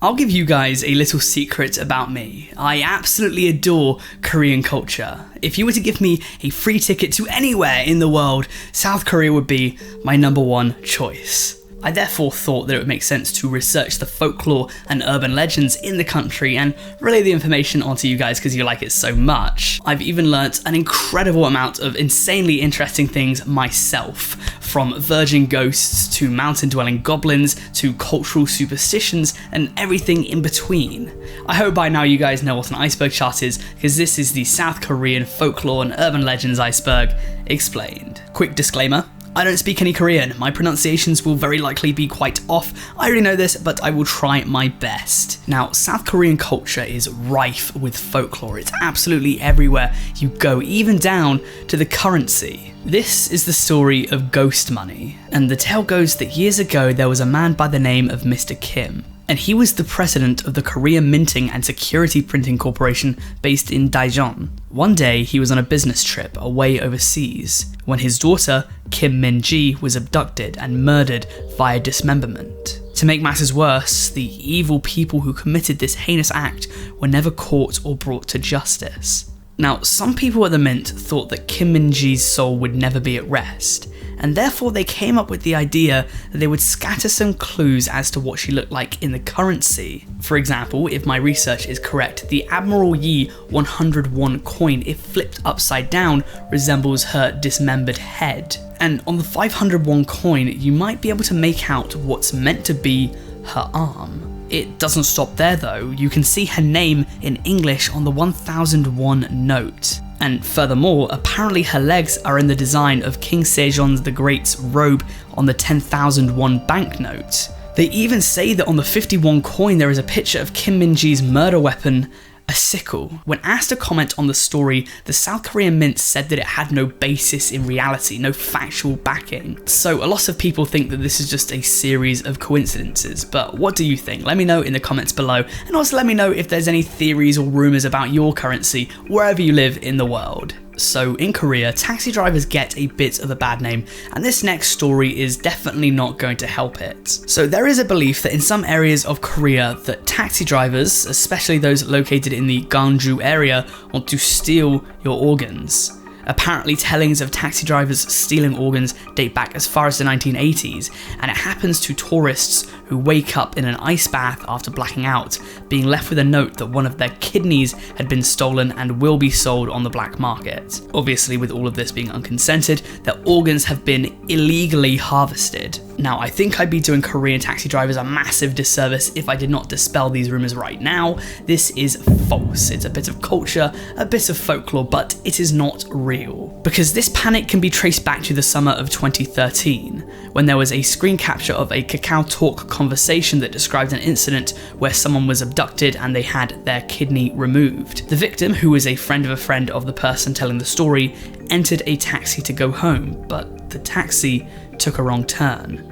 I'll give you guys a little secret about me. I absolutely adore Korean culture. If you were to give me a free ticket to anywhere in the world, South Korea would be my #1 choice. I therefore thought that it would make sense to research the folklore and urban legends in the country and relay the information onto you guys because you like it so much. I've even learnt an incredible amount of insanely interesting things myself, from virgin ghosts to mountain-dwelling goblins to cultural superstitions and everything in between. I hope by now you guys know what an iceberg chart is, because this is the South Korean folklore and urban legends iceberg explained. Quick disclaimer. I don't speak any Korean, my pronunciations will very likely be quite off. I already know this, but I will try my best. Now, South Korean culture is rife with folklore. It's absolutely everywhere you go, even down to the currency. This is the story of ghost money, and the tale goes that years ago there was a man by the name of Mr. Kim, and he was the president of the Korea Minting and Security Printing Corporation based in Daejeon. One day, he was on a business trip away overseas when his daughter, Kim Min-ji, was abducted and murdered via dismemberment. To make matters worse, the evil people who committed this heinous act were never caught or brought to justice. Now, some people at the Mint thought that Kim Min-ji's soul would never be at rest, and therefore they came up with the idea that they would scatter some clues as to what she looked like in the currency. For example, if my research is correct, the Admiral Yi 101 coin, if flipped upside down, resembles her dismembered head. And on the 501 coin, you might be able to make out what's meant to be her arm. It doesn't stop there though, you can see her name in English on the 1001 note. And furthermore, apparently her legs are in the design of King Sejong the Great's robe on the 10,001 banknote. They even say that on the 51 coin there is a picture of Kim Min-ji's murder weapon, a sickle. When asked to comment on the story, the South Korean Mint said that it had no basis in reality, no factual backing. So a lot of people think that this is just a series of coincidences, but what do you think? Let me know in the comments below, and also let me know if there's any theories or rumours about your currency wherever you live in the world. So in Korea, taxi drivers get a bit of a bad name, and this next story is definitely not going to help it. So there is a belief that in some areas of Korea that taxi drivers, especially those located in the Gwangju area, want to steal your organs. Apparently tellings of taxi drivers stealing organs date back as far as the 1980s, and it happens to tourists who wake up in an ice bath after blacking out, being left with a note that one of their kidneys had been stolen and will be sold on the black market. Obviously, with all of this being unconsented, their organs have been illegally harvested. Now, I think I'd be doing Korean taxi drivers a massive disservice if I did not dispel these rumours right now. This is false. It's a bit of culture, a bit of folklore, but it is not real. Because this panic can be traced back to the summer of 2013, when there was a screen capture of a Kakao Talk conversation that described an incident where someone was abducted and they had their kidney removed. The victim, who was a friend of the person telling the story, entered a taxi to go home, but the taxi took a wrong turn.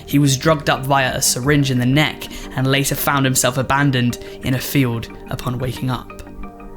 He was drugged up via a syringe in the neck and later found himself abandoned in a field upon waking up.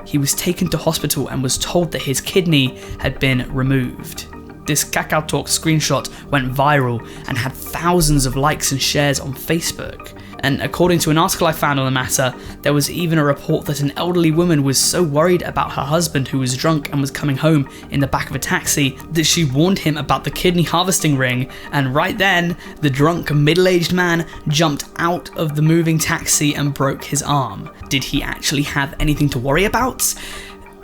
He was taken to hospital and was told that his kidney had been removed. This Kakao Talk screenshot went viral and had thousands of likes and shares on Facebook. And according to an article I found on the matter, there was even a report that an elderly woman was so worried about her husband who was drunk and was coming home in the back of a taxi that she warned him about the kidney harvesting ring, and right then, the drunk middle-aged man jumped out of the moving taxi and broke his arm. Did he actually have anything to worry about?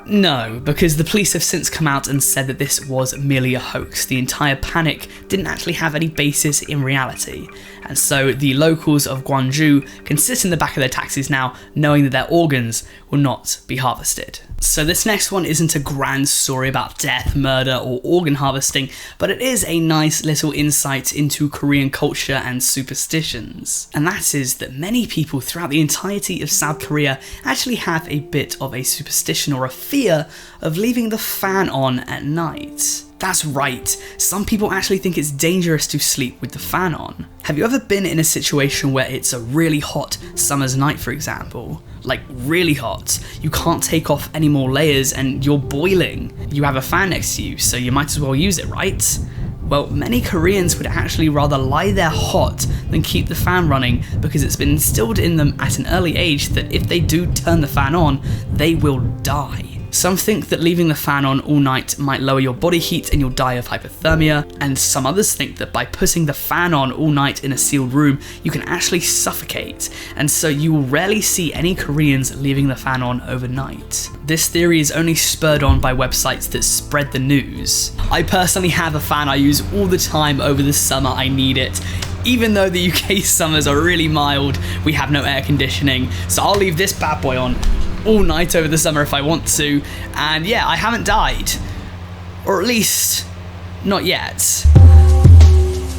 No, because the police have since come out and said that this was merely a hoax. The entire panic didn't actually have any basis in reality. And so the locals of Gwangju can sit in the back of their taxis now, knowing that their organs will not be harvested. So this next one isn't a grand story about death, murder, or organ harvesting, but it is a nice little insight into Korean culture and superstitions. And that is that many people throughout the entirety of South Korea actually have a bit of a superstition or a fear of leaving the fan on at night. That's right, some people actually think it's dangerous to sleep with the fan on. Have you ever been in a situation where it's a really hot summer's night, for example? Like really hot, you can't take off any more layers and you're boiling. You have a fan next to you, so you might as well use it, right? Well, many Koreans would actually rather lie there hot than keep the fan running because it's been instilled in them at an early age that if they do turn the fan on, they will die. Some think that leaving the fan on all night might lower your body heat and you'll die of hypothermia, and some others think that by putting the fan on all night in a sealed room, you can actually suffocate, and so you will rarely see any Koreans leaving the fan on overnight. This theory is only spurred on by websites that spread the news. I personally have a fan I use all the time over the summer. I need it. Even though the UK summers are really mild, we have no air conditioning, so I'll leave this bad boy on all night over the summer if I want to, and yeah, I haven't died. Or at least, not yet.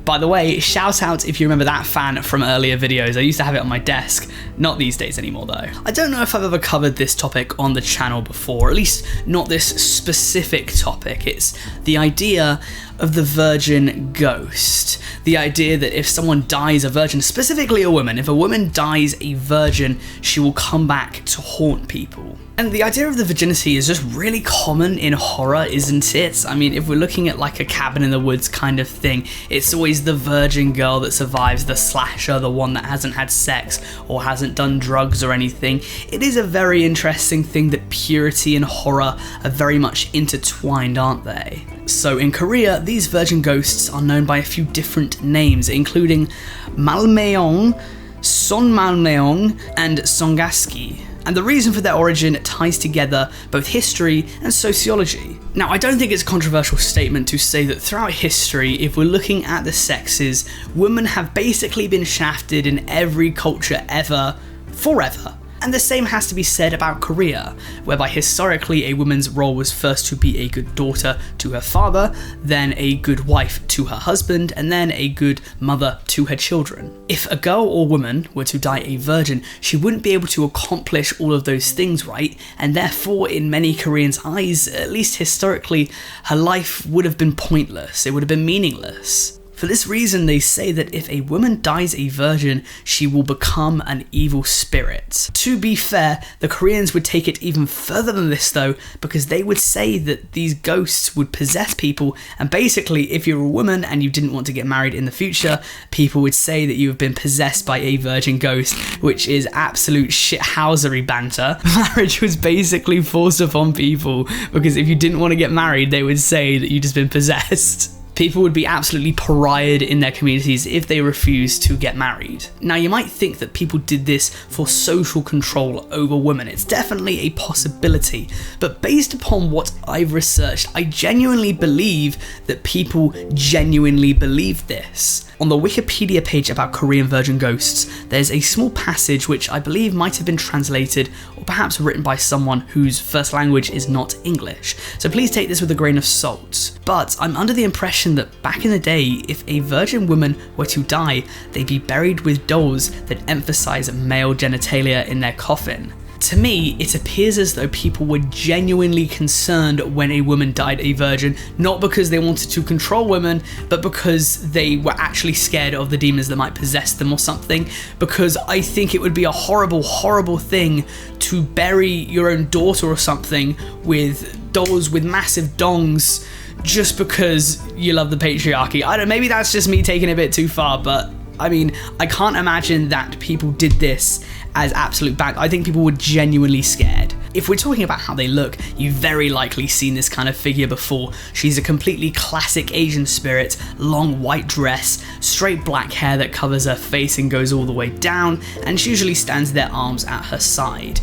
By the way, shout out if you remember that fan from earlier videos. I used to have it on my desk, not these days anymore though. I don't know if I've ever covered this topic on the channel before, or at least not this specific topic. It's the idea of the virgin ghost. The idea that if someone dies a virgin, specifically a woman, if a woman dies a virgin, she will come back to haunt people. And the idea of the virginity is just really common in horror, isn't it? I mean, if we're looking at like a cabin in the woods kind of thing, it's always the virgin girl that survives, the slasher, the one that hasn't had sex or hasn't done drugs or anything. It is a very interesting thing that purity and horror are very much intertwined, aren't they? So in Korea, these virgin ghosts are known by a few different names, including Malmeong, Sonmalmeong, and Songaski. And the reason for their origin ties together both history and sociology. Now, I don't think it's a controversial statement to say that throughout history, if we're looking at the sexes, women have basically been shafted in every culture ever, forever. And the same has to be said about Korea, whereby historically a woman's role was first to be a good daughter to her father, then a good wife to her husband, and then a good mother to her children. If a girl or woman were to die a virgin, she wouldn't be able to accomplish all of those things, right? And therefore, in many Koreans' eyes, at least historically, her life would have been pointless, it would have been meaningless. For this reason, they say that if a woman dies a virgin, she will become an evil spirit. To be fair, the Koreans would take it even further than this though, because they would say that these ghosts would possess people, and basically, if you're a woman and you didn't want to get married in the future, people would say that you have been possessed by a virgin ghost, which is absolute shithousery banter. Marriage was basically forced upon people, because if you didn't want to get married, they would say that you'd just been possessed. People would be absolutely pariahed in their communities if they refused to get married. Now, you might think that people did this for social control over women. It's definitely a possibility, but based upon what I've researched, I genuinely believe that people genuinely believe this. On the Wikipedia page about Korean virgin ghosts, there's a small passage which I believe might have been translated or perhaps written by someone whose first language is not English, so please take this with a grain of salt. But I'm under the impression that back in the day, if a virgin woman were to die, they'd be buried with dolls that emphasize male genitalia in their coffin. To me, it appears as though people were genuinely concerned when a woman died a virgin, not because they wanted to control women, but because they were actually scared of the demons that might possess them or something, because I think it would be a horrible, horrible thing to bury your own daughter or something with dolls with massive dongs just because you love the patriarchy. I don't know, maybe that's just me taking it a bit too far, but I mean, I can't imagine that people did this as absolute bad. I think people were genuinely scared. If we're talking about how they look, you've very likely seen this kind of figure before. She's a completely classic Asian spirit, long white dress, straight black hair that covers her face and goes all the way down, and she usually stands their arms at her side.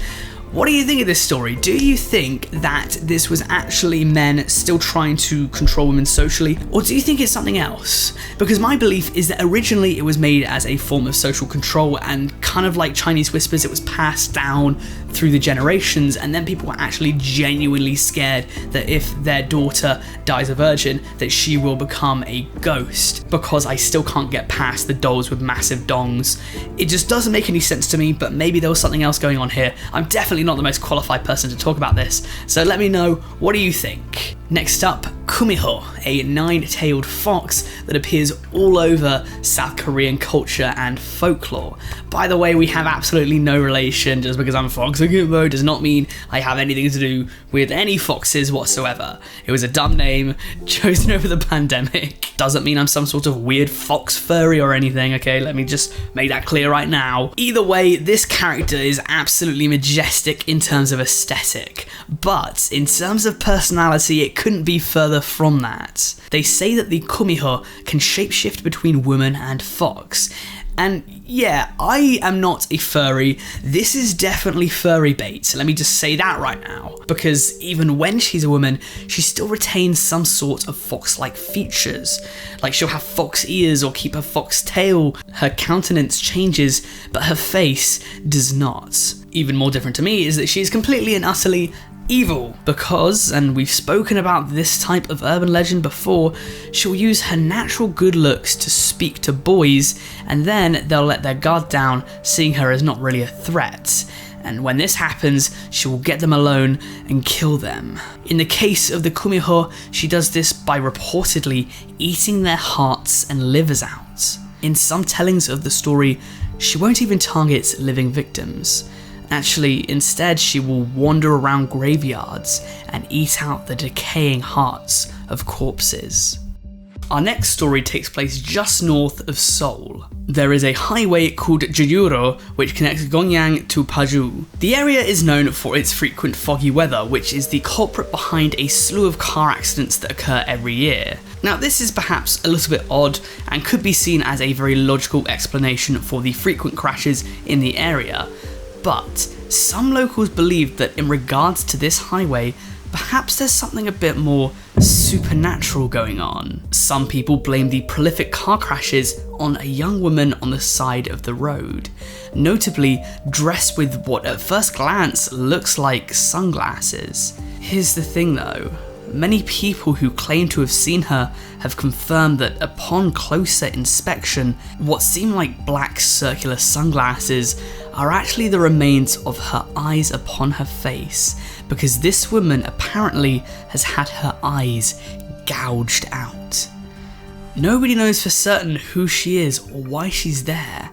What do you think of this story? Do you think that this was actually men still trying to control women socially, or do you think it's something else? Because my belief is that originally it was made as a form of social control, and kind of like Chinese whispers, it was passed down through the generations, and then people were actually genuinely scared that if their daughter dies a virgin, that she will become a ghost. Because I still can't get past the dolls with massive dongs. It just doesn't make any sense to me, but maybe there was something else going on here. I'm definitely definitely not the most qualified person to talk about this, so let me know, what do you think? Next up, Kumiho, a 9-tailed fox that appears all over South Korean culture and folklore. By the way, we have absolutely no relation. Just because I'm foxing it does not mean I have anything to do with any foxes whatsoever. It was a dumb name chosen over the pandemic. Doesn't mean I'm some sort of weird fox furry or anything, okay? Let me just make that clear right now. Either way, this character is absolutely majestic in terms of aesthetic, but in terms of personality, it couldn't be further from that. They say that the Kumiho can shapeshift between woman and fox. And yeah, I am not a furry. This is definitely furry bait. Let me just say that right now. Because even when she's a woman, she still retains some sort of fox-like features. Like she'll have fox ears or keep her fox tail. Her countenance changes, but her face does not. Even more different to me is that she is completely and utterly evil, because, and we've spoken about this type of urban legend before, she'll use her natural good looks to speak to boys, and then they'll let their guard down, seeing her as not really a threat. And when this happens, she will get them alone and kill them. In the case of the Kumiho, she does this by reportedly eating their hearts and livers out. In some tellings of the story, she won't even target living victims. Actually, instead she will wander around graveyards and eat out the decaying hearts of corpses. Our next story takes place just north of Seoul. There is a highway called Jayu-ro which connects Gyeongyang to Paju. The area is known for its frequent foggy weather, which is the culprit behind a slew of car accidents that occur every year. Now, this is perhaps a little bit odd and could be seen as a very logical explanation for the frequent crashes in the area. But some locals believe that in regards to this highway, perhaps there's something a bit more supernatural going on. Some people blame the prolific car crashes on a young woman on the side of the road, notably dressed with what at first glance looks like sunglasses. Here's the thing though. Many people who claim to have seen her have confirmed that upon closer inspection, what seem like black circular sunglasses are actually the remains of her eyes upon her face, because this woman apparently has had her eyes gouged out. Nobody knows for certain who she is or why she's there,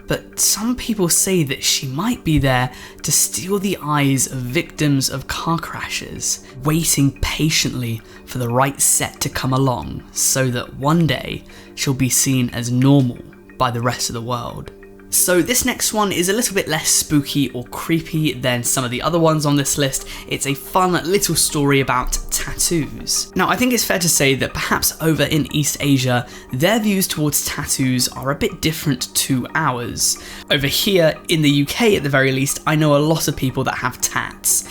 but some people say that she might be there to steal the eyes of victims of car crashes, waiting patiently for the right set to come along so that one day she'll be seen as normal by the rest of the world. So this next one is a little bit less spooky or creepy than some of the other ones on this list. It's a fun little story about tattoos. Now, I think it's fair to say that perhaps over in East Asia, their views towards tattoos are a bit different to ours. Over here, in the UK at the very least, I know a lot of people that have tats.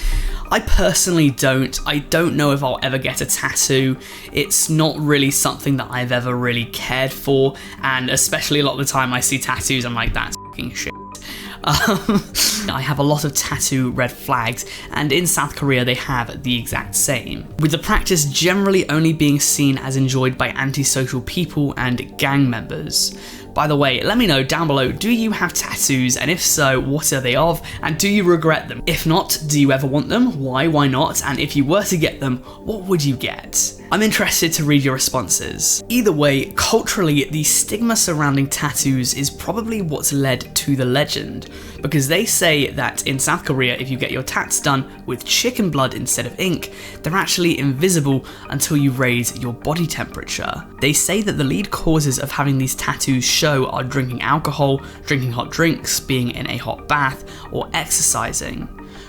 I personally don't. I don't know if I'll ever get a tattoo. It's not really something that I've ever really cared for, and especially a lot of the time I see tattoos, I'm like, that's fucking shit. I have a lot of tattoo red flags, and in South Korea they have the exact same, with the practice generally only being seen as enjoyed by antisocial people and gang members. By the way, let me know down below, do you have tattoos, and if so, what are they of, and do you regret them? If not, do you ever want them? Why not? And if you were to get them, what would you get? I'm interested to read your responses. Either way, culturally, the stigma surrounding tattoos is probably what's led to the legend, because they say that in South Korea, if you get your tats done with chicken blood instead of ink, they're actually invisible until you raise your body temperature. They say that the lead causes of having these tattoos show are drinking alcohol, drinking hot drinks, being in a hot bath, or exercising.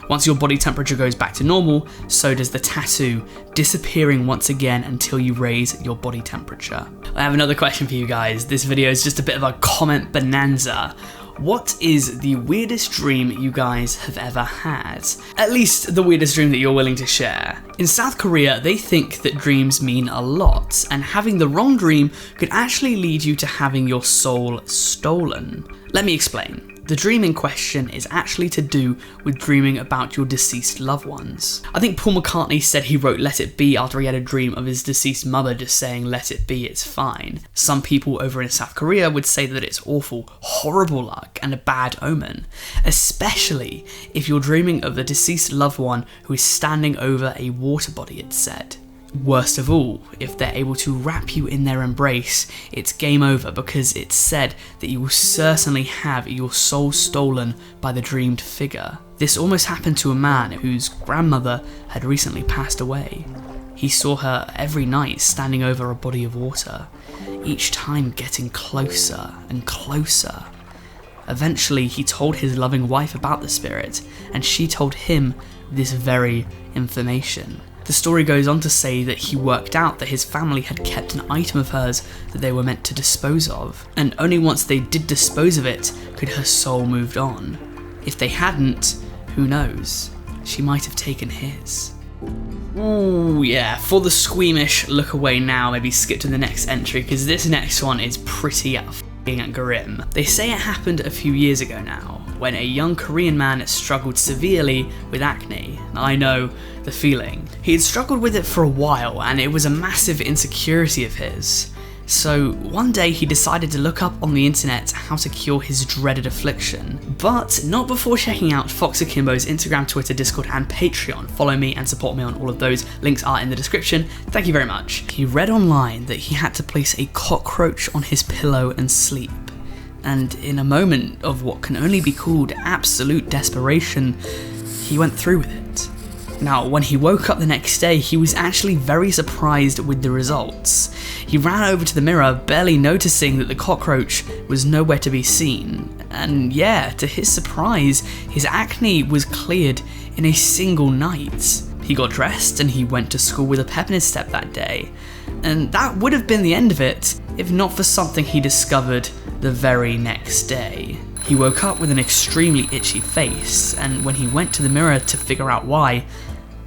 Once your body temperature goes back to normal, so does the tattoo, disappearing once again until you raise your body temperature. I have another question for you guys. This video is just a bit of a comment bonanza. What is the weirdest dream you guys have ever had? At least the weirdest dream that you're willing to share. In South Korea, they think that dreams mean a lot, and having the wrong dream could actually lead you to having your soul stolen. Let me explain. The dream in question is actually to do with dreaming about your deceased loved ones. I think Paul McCartney said he wrote Let It Be after he had a dream of his deceased mother just saying let it be, it's fine. Some people over in South Korea would say that it's awful, horrible luck and a bad omen, especially if you're dreaming of the deceased loved one who is standing over a water body, it's said. Worst of all, if they're able to wrap you in their embrace, it's game over because it's said that you will certainly have your soul stolen by the dreamed figure. This almost happened to a man whose grandmother had recently passed away. He saw her every night standing over a body of water, each time getting closer and closer. Eventually, he told his loving wife about the spirit, and she told him this very information. The story goes on to say that he worked out that his family had kept an item of hers that they were meant to dispose of, and only once they did dispose of it could her soul move on. If they hadn't, who knows? She might have taken his. Ooh, yeah, for the squeamish, look away now, maybe skip to the next entry, because this next one is pretty f***ing grim. They say it happened a few years ago now, when a young Korean man struggled severely with acne. I know the feeling. He had struggled with it for a while, and it was a massive insecurity of his. So one day he decided to look up on the internet how to cure his dreaded affliction, but not before checking out Fox Akimbo's Instagram, Twitter, Discord and Patreon. Follow me and support me on all of those, links are in the description. Thank you very much. He read online that he had to place a cockroach on his pillow and sleep, and in a moment of what can only be called absolute desperation, he went through with it. Now, when he woke up the next day, he was actually very surprised with the results. He ran over to the mirror, barely noticing that the cockroach was nowhere to be seen. And yeah, to his surprise, his acne was cleared in a single night. He got dressed and he went to school with a pep in his step that day. And that would have been the end of it, if not for something he discovered the very next day. He woke up with an extremely itchy face, and when he went to the mirror to figure out why,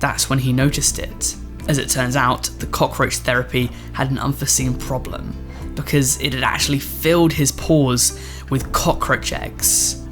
that's when he noticed it. As it turns out, the cockroach therapy had an unforeseen problem, because it had actually filled his pores with cockroach eggs.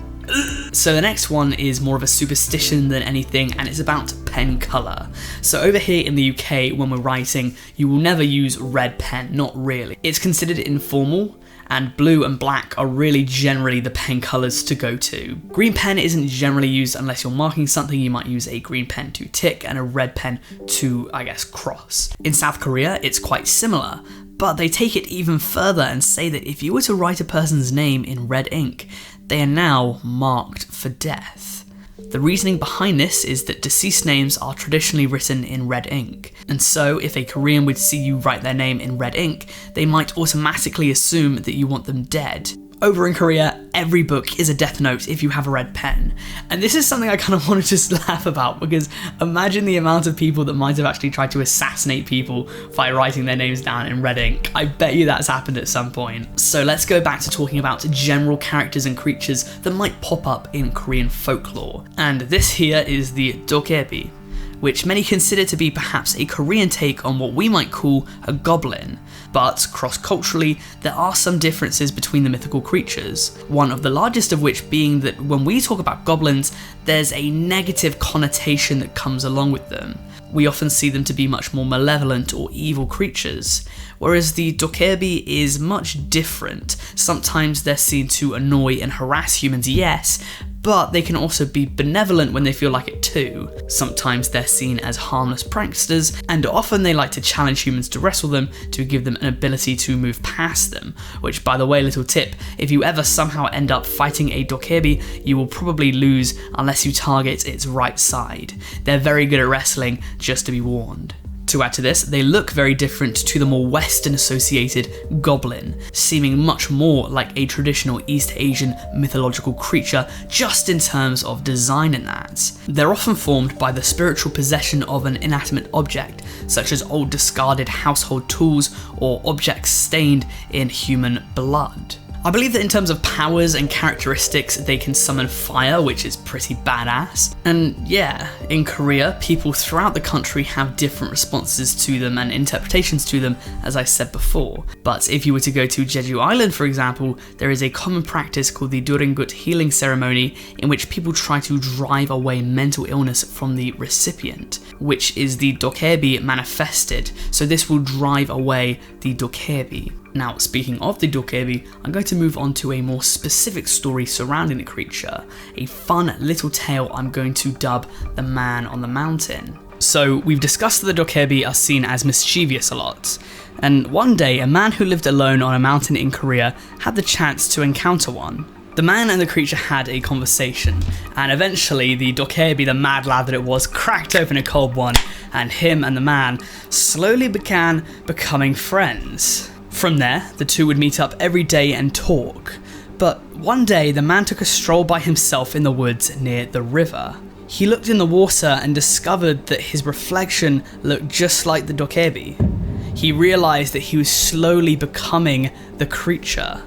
So the next one is more of a superstition than anything, and it's about pen colour. So over here in the UK, when we're writing, you will never use red pen, not really. It's considered informal, and blue and black are really generally the pen colours to go to. Green pen isn't generally used unless you're marking something. You might use a green pen to tick and a red pen to, I guess, cross. In South Korea, it's quite similar, but they take it even further and say that if you were to write a person's name in red ink, they are now marked for death. The reasoning behind this is that deceased names are traditionally written in red ink, and so if a Korean would see you write their name in red ink, they might automatically assume that you want them dead. Over in Korea, every book is a death note if you have a red pen. And this is something I kind of want to just laugh about, because imagine the amount of people that might have actually tried to assassinate people by writing their names down in red ink. I bet you that's happened at some point. So let's go back to talking about general characters and creatures that might pop up in Korean folklore. And this here is the Dokkaebi, which many consider to be perhaps a Korean take on what we might call a goblin. But cross-culturally, there are some differences between the mythical creatures, one of the largest of which being that when we talk about goblins, there's a negative connotation that comes along with them. We often see them to be much more malevolent or evil creatures, whereas the Dokkaebi is much different. Sometimes they're seen to annoy and harass humans, yes, but they can also be benevolent when they feel like it too. Sometimes they're seen as harmless pranksters, and often they like to challenge humans to wrestle them to give them an ability to move past them, which, by the way, little tip, if you ever somehow end up fighting a Dokkaebi, you will probably lose unless you target its right side. They're very good at wrestling, just to be warned. To add to this, they look very different to the more Western associated goblin, seeming much more like a traditional East Asian mythological creature just in terms of design and that. They're often formed by the spiritual possession of an inanimate object, such as old discarded household tools or objects stained in human blood. I believe that in terms of powers and characteristics, they can summon fire, which is pretty badass. And yeah, in Korea, people throughout the country have different responses to them and interpretations to them, as I said before. But if you were to go to Jeju Island, for example, there is a common practice called the Doringut healing ceremony, in which people try to drive away mental illness from the recipient, which is the Dokkaebi manifested. So this will drive away the Dokkaebi. Now, speaking of the Dokkaebi, I'm going to move on to a more specific story surrounding the creature, a fun little tale I'm going to dub the Man on the Mountain. So, we've discussed that the Dokkaebi are seen as mischievous a lot, and one day a man who lived alone on a mountain in Korea had the chance to encounter one. The man and the creature had a conversation, and eventually the Dokkaebi, the mad lad that it was, cracked open a cold one, and him and the man slowly began becoming friends. From there, the two would meet up every day and talk, but one day the man took a stroll by himself in the woods near the river. He looked in the water and discovered that his reflection looked just like the Dokkaebi. He realised that he was slowly becoming the creature.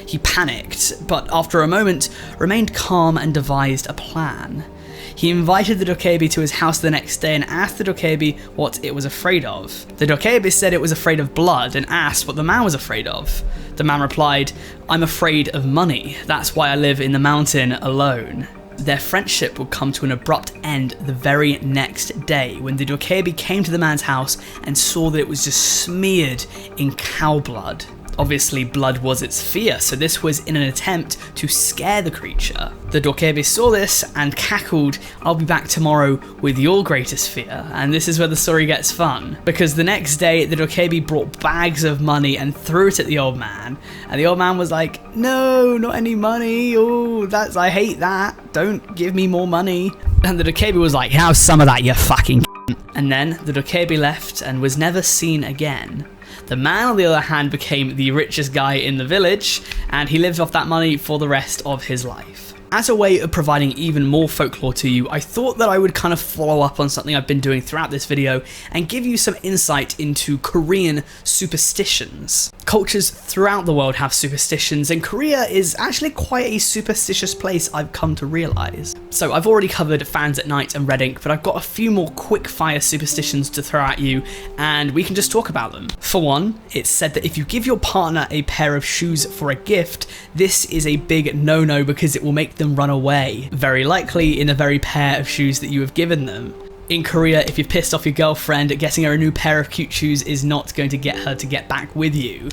He panicked, but after a moment remained calm and devised a plan. He invited the Dokkaebi to his house the next day and asked the Dokkaebi what it was afraid of. The Dokkaebi said it was afraid of blood and asked what the man was afraid of. The man replied, "I'm afraid of money, that's why I live in the mountain alone." Their friendship would come to an abrupt end the very next day when the Dokkaebi came to the man's house and saw that it was just smeared in cow blood. Obviously, blood was its fear, so this was in an attempt to scare the creature. The Dokkaebi saw this and cackled, "I'll be back tomorrow with your greatest fear." And this is where the story gets fun, because the next day the Dokkaebi brought bags of money and threw it at the old man, and the old man was like, "No, not any money, oh, I hate that, don't give me more money." And the Dokkaebi was like, "Have some of that, you fucking." And then the Dokkaebi left and was never seen again. The man, on the other hand, became the richest guy in the village, and he lived off that money for the rest of his life. As a way of providing even more folklore to you, I thought that I would kind of follow up on something I've been doing throughout this video and give you some insight into Korean superstitions. Cultures throughout the world have superstitions, and Korea is actually quite a superstitious place, I've come to realise. So I've already covered Fans at Night and Red Ink, but I've got a few more quick fire superstitions to throw at you, and we can just talk about them. For one, it's said that if you give your partner a pair of shoes for a gift, this is a big no-no because it will make them run away, very likely in the very pair of shoes that you have given them. In Korea, if you've pissed off your girlfriend, getting her a new pair of cute shoes is not going to get her to get back with you.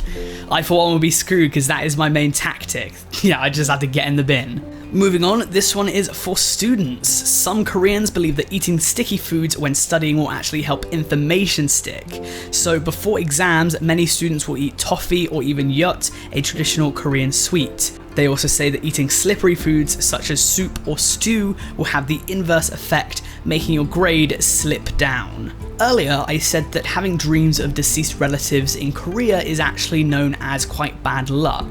I for one will be screwed because that is my main tactic. Yeah, I just had to get in the bin. Moving on, this one is for students. Some Koreans believe that eating sticky foods when studying will actually help information stick. So before exams, many students will eat toffee or even yut, a traditional Korean sweet. They also say that eating slippery foods such as soup or stew will have the inverse effect, making your grade slip down. Earlier, I said that having dreams of deceased relatives in Korea is actually known as quite bad luck.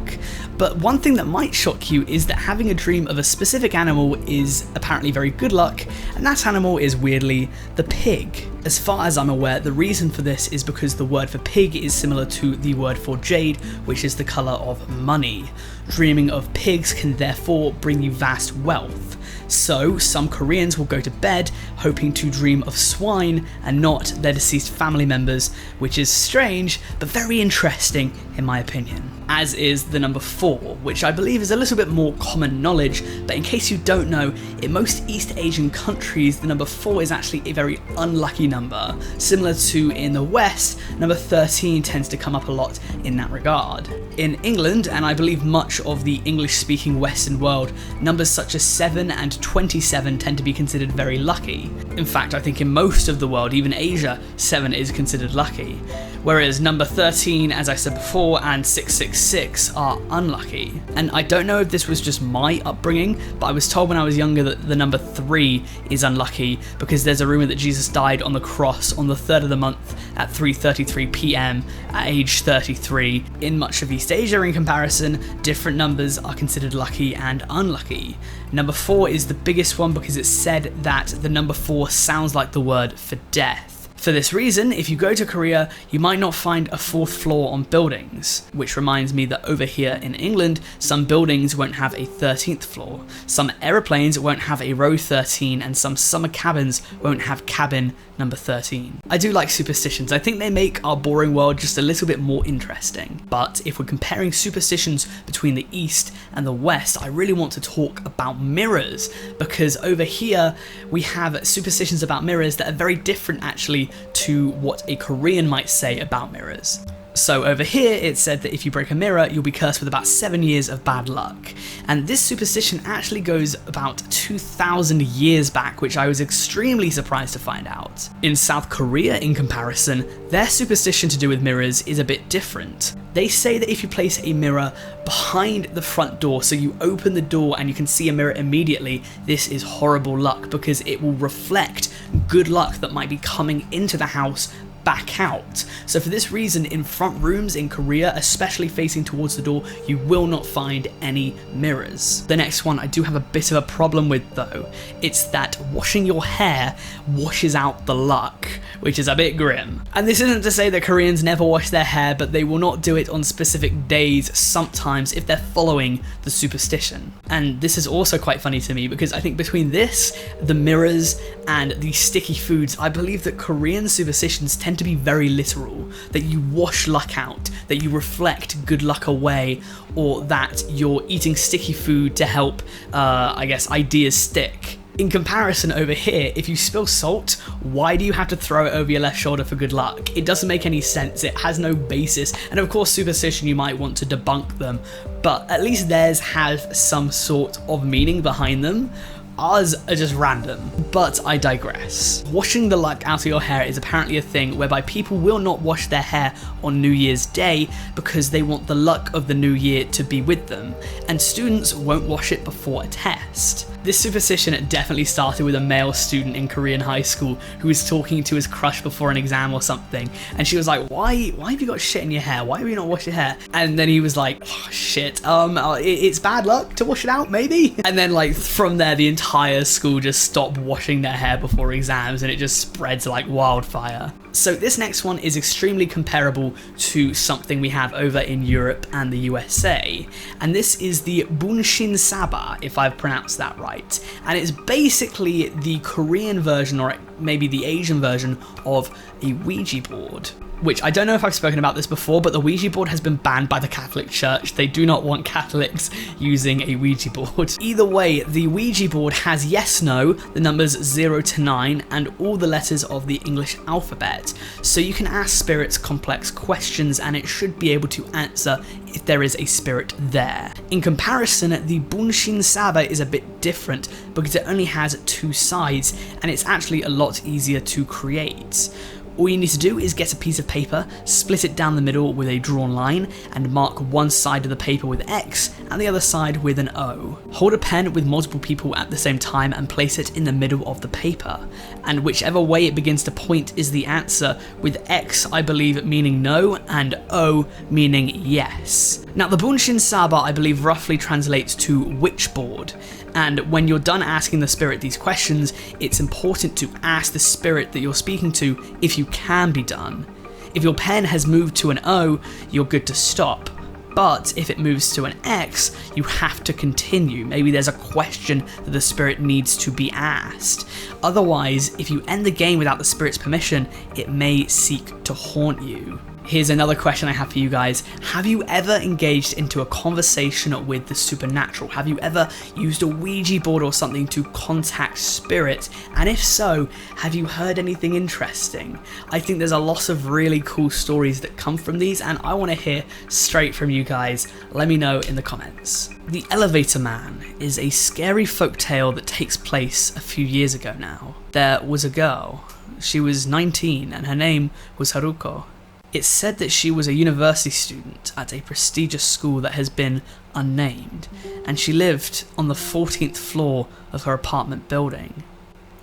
But one thing that might shock you is that having a dream of a specific animal is apparently very good luck, and that animal is weirdly the pig. As far as I'm aware, the reason for this is because the word for pig is similar to the word for jade, which is the colour of money. Dreaming of pigs can therefore bring you vast wealth. So, some Koreans will go to bed hoping to dream of swine and not their deceased family members, which is strange, but very interesting in my opinion. As is the number 4, which I believe is a little bit more common knowledge, but in case you don't know, in most East Asian countries, the number 4 is actually a very unlucky number. Similar to in the West, number 13 tends to come up a lot in that regard. In England, and I believe much of the English-speaking Western world, numbers such as 7 and 27 tend to be considered very lucky. In fact, I think in most of the world, even Asia, 7 is considered lucky. Whereas number 13, as I said before, and 666 are unlucky. And I don't know if this was just my upbringing, but I was told when I was younger that the number 3 is unlucky because there's a rumour that Jesus died on the cross on the 3rd of the month at 3:33 PM at age 33. In much of East Asia, in comparison, different numbers are considered lucky and unlucky. Number 4 is the biggest one because it's said that the number 4 sounds like the word for death. For this reason, if you go to Korea, you might not find a 4th floor on buildings, which reminds me that over here in England, some buildings won't have a 13th floor, some aeroplanes won't have a row 13, and some summer cabins won't have cabin number 13. I do like superstitions. I think they make our boring world just a little bit more interesting. But if we're comparing superstitions between the East and the West, I really want to talk about mirrors, because over here we have superstitions about mirrors that are very different actually to what a Korean might say about mirrors. So over here it said that if you break a mirror, you'll be cursed with about 7 years of bad luck. And this superstition actually goes about 2,000 years back, which I was extremely surprised to find out. In South Korea, in comparison, their superstition to do with mirrors is a bit different. They say that if you place a mirror behind the front door, so you open the door and you can see a mirror immediately, this is horrible luck because it will reflect good luck that might be coming into the house back out. So for this reason, in front rooms in Korea, especially facing towards the door, you will not find any mirrors. The next one I do have a bit of a problem with though. It's that washing your hair washes out the luck, which is a bit grim. And this isn't to say that Koreans never wash their hair, but they will not do it on specific days sometimes if they're following the superstition. And this is also quite funny to me because I think between this, the mirrors, and the sticky foods, I believe that Korean superstitions tend to be very literal, that you wash luck out, that you reflect good luck away, or that you're eating sticky food to help, I guess, ideas stick. In comparison over here, if you spill salt, why do you have to throw it over your left shoulder for good luck? It doesn't make any sense, it has no basis, and of course superstition you might want to debunk them, but at least theirs have some sort of meaning behind them. Ours are just random, but I digress. Washing the luck out of your hair is apparently a thing whereby people will not wash their hair on New Year's Day because they want the luck of the new year to be with them, and students won't wash it before a test. This superstition definitely started with a male student in Korean high school who was talking to his crush before an exam or something, and she was like, why have you got shit in your hair? Why have you not washed your hair? And then he was like, oh, shit, it's bad luck to wash it out, maybe? And then like from there, the entire school just stopped washing their hair before exams, and it just spreads like wildfire. So this next one is extremely comparable to something we have over in Europe and the USA, and this is the Bunshinsaba, if I've pronounced that right. And it's basically the Korean version, or maybe the Asian version, of a Ouija board. Which, I don't know if I've spoken about this before, but the Ouija board has been banned by the Catholic Church. They do not want Catholics using a Ouija board. Either way, the Ouija board has yes, no, the numbers 0 to 9, and all the letters of the English alphabet. So you can ask spirits complex questions, and it should be able to answer if there is a spirit there. In comparison, the Bunshinsaba is a bit different because it only has 2 sides, and it's actually a lot easier to create. All you need to do is get a piece of paper, split it down the middle with a drawn line, and mark one side of the paper with X and the other side with an O. Hold a pen with multiple people at the same time and place it in the middle of the paper, and whichever way it begins to point is the answer, with X I believe meaning no and O meaning yes. Now the Bunshinsaba I believe roughly translates to witchboard, and when you're done asking the spirit these questions, it's important to ask the spirit that you're speaking to if you can be done. If your pen has moved to an O, you're good to stop. But if it moves to an X, you have to continue. Maybe there's a question that the spirit needs to be asked. Otherwise, if you end the game without the spirit's permission, it may seek to haunt you. Here's another question I have for you guys. Have you ever engaged into a conversation with the supernatural? Have you ever used a Ouija board or something to contact spirit? And if so, have you heard anything interesting? I think there's a lot of really cool stories that come from these, and I want to hear straight from you guys. Let me know in the comments. The Elevator Man is a scary folktale that takes place a few years ago now. There was a girl. She was 19 and her name was Haruko. It's said that she was a university student at a prestigious school that has been unnamed, and she lived on the 14th floor of her apartment building.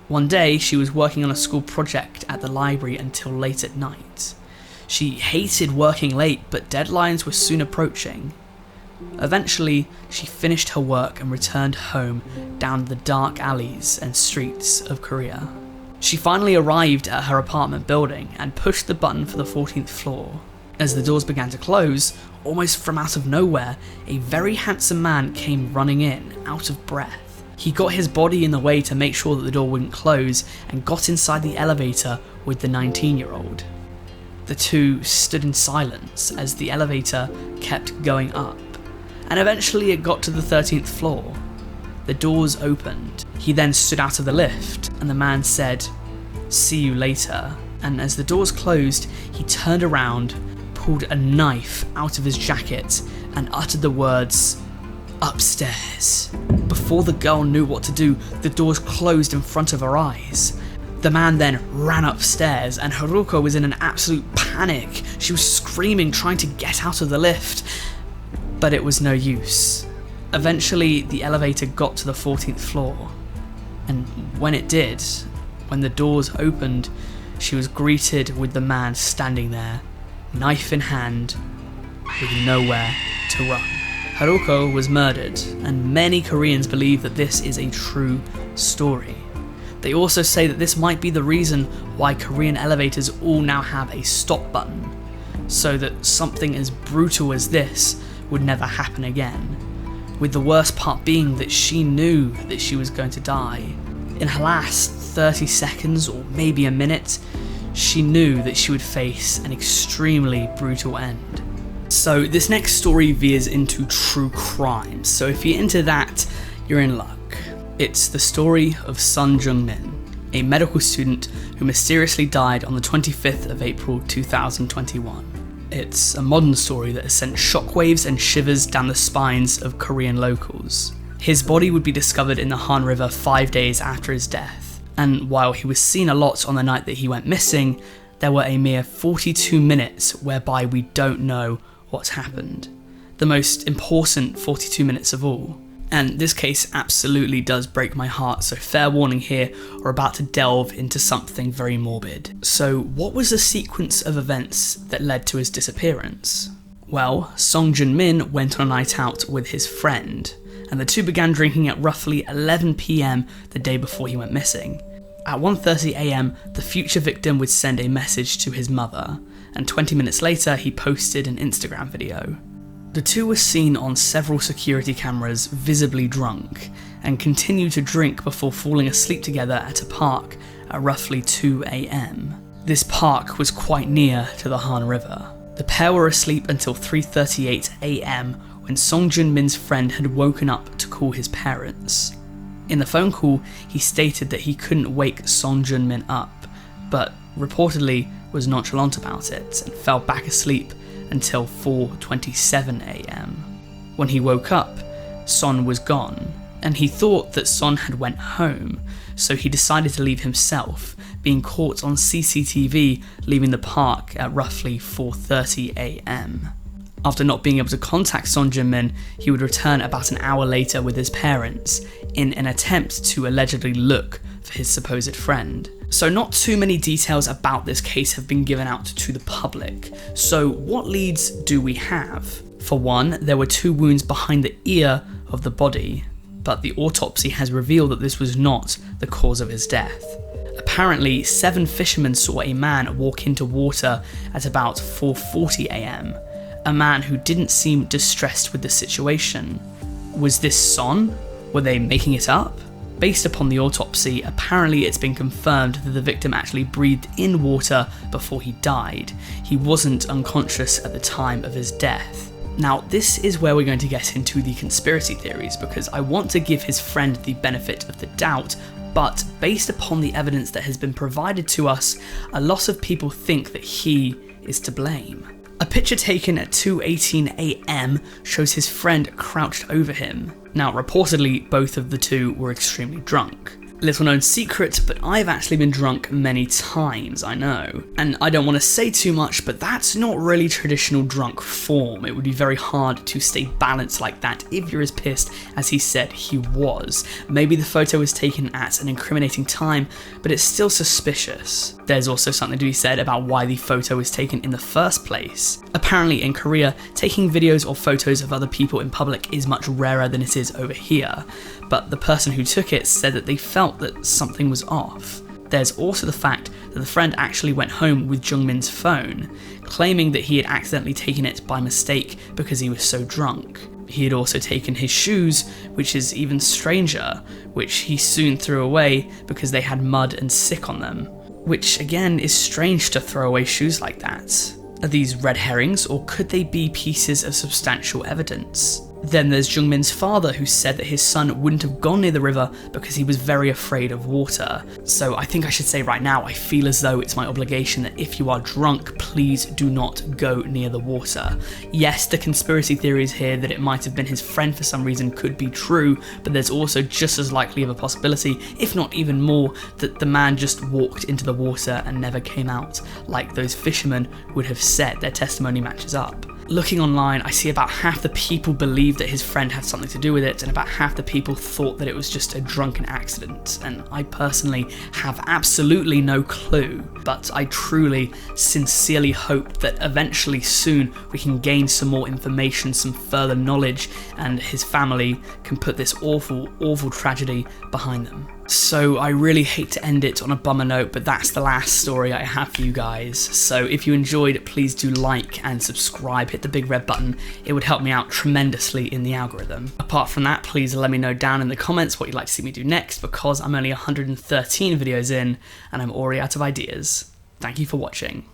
One day, she was working on a school project at the library until late at night. She hated working late, but deadlines were soon approaching. Eventually, she finished her work and returned home down the dark alleys and streets of Korea. She finally arrived at her apartment building and pushed the button for the 14th floor. As the doors began to close, almost from out of nowhere, a very handsome man came running in, out of breath. He got his body in the way to make sure that the door wouldn't close and got inside the elevator with the 19-year-old. The two stood in silence as the elevator kept going up, and eventually it got to the 13th floor. The doors opened. He then stood out of the lift, and the man said, "See you later." And as the doors closed, he turned around, pulled a knife out of his jacket, and uttered the words, "Upstairs." Before the girl knew what to do, the doors closed in front of her eyes. The man then ran upstairs, and Haruko was in an absolute panic. She was screaming, trying to get out of the lift, but it was no use. Eventually, the elevator got to the 14th floor, and when it did, when the doors opened, she was greeted with the man standing there, knife in hand, with nowhere to run. Haruko was murdered, and many Koreans believe that this is a true story. They also say that this might be the reason why Korean elevators all now have a stop button, so that something as brutal as this would never happen again, with the worst part being that she knew that she was going to die. In her last 30 seconds or maybe a minute, she knew that she would face an extremely brutal end. So this next story veers into true crime, so if you're into that, you're in luck. It's the story of Son Jung-Min, a medical student who mysteriously died on the 25th of April 2021. It's a modern story that has sent shockwaves and shivers down the spines of Korean locals. His body would be discovered in the Han River 5 days after his death, and while he was seen a lot on the night that he went missing, there were a mere 42 minutes whereby we don't know what's happened. The most important 42 minutes of all. And this case absolutely does break my heart, so fair warning here, we're about to delve into something very morbid. So what was the sequence of events that led to his disappearance? Well, Son Jung-Min went on a night out with his friend, and the two began drinking at roughly 11 PM the day before he went missing. At 1:30 AM, the future victim would send a message to his mother, and 20 minutes later he posted an Instagram video. The two were seen on several security cameras visibly drunk, and continued to drink before falling asleep together at a park at roughly 2 AM. This park was quite near to the Han River. The pair were asleep until 3:38 AM when Son Jung-Min's friend had woken up to call his parents. In the phone call, he stated that he couldn't wake Son Jung-Min up, but reportedly was nonchalant about it and fell back asleep until 4:27 AM. When he woke up, Son was gone, and he thought that Son had went home, so he decided to leave himself, being caught on CCTV leaving the park at roughly 4:30 AM. After not being able to contact Son Jung-Min, he would return about an hour later with his parents in an attempt to allegedly look for his supposed friend. So not too many details about this case have been given out to the public. So what leads do we have? For one, there were 2 wounds behind the ear of the body, but the autopsy has revealed that this was not the cause of his death. Apparently, 7 fishermen saw a man walk into water at about 4:40 AM, a man who didn't seem distressed with the situation. Was this Son? Were they making it up? Based upon the autopsy, apparently it's been confirmed that the victim actually breathed in water before he died. He wasn't unconscious at the time of his death. Now, this is where we're going to get into the conspiracy theories, because I want to give his friend the benefit of the doubt, but based upon the evidence that has been provided to us, a lot of people think that he is to blame. A picture taken at 2:18 AM shows his friend crouched over him. Now, reportedly, both of the two were extremely drunk. Little known secret, but I've actually been drunk many times, I know. And I don't want to say too much, but that's not really traditional drunk form. It would be very hard to stay balanced like that if you're as pissed as he said he was. Maybe the photo was taken at an incriminating time, but it's still suspicious. There's also something to be said about why the photo was taken in the first place. Apparently in Korea, taking videos or photos of other people in public is much rarer than it is over here, but the person who took it said that they felt that something was off. There's also the fact that the friend actually went home with Jung-Min's phone, claiming that he had accidentally taken it by mistake because he was so drunk. He had also taken his shoes, which is even stranger, which he soon threw away because they had mud and sick on them. Which again is strange to throw away shoes like that. Are these red herrings, or could they be pieces of substantial evidence? Then there's Jung-Min's father, who said that his son wouldn't have gone near the river because he was very afraid of water. So I think I should say right now, I feel as though it's my obligation that if you are drunk, please do not go near the water. Yes, the conspiracy theories here that it might have been his friend for some reason could be true, but there's also just as likely of a possibility, if not even more, that the man just walked into the water and never came out, like those fishermen would have said. Their testimony matches up. Looking online, I see about half the people believed that his friend had something to do with it, and about half the people thought that it was just a drunken accident, and I personally have absolutely no clue, but I truly, sincerely hope that eventually soon we can gain some more information, some further knowledge, and his family can put this awful, awful tragedy behind them. So I really hate to end it on a bummer note, but that's the last story I have for you guys. So if you enjoyed, please do like and subscribe, hit the big red button. It would help me out tremendously in the algorithm. Apart from that, please let me know down in the comments what you'd like to see me do next, because I'm only 113 videos in and I'm already out of ideas. Thank you for watching.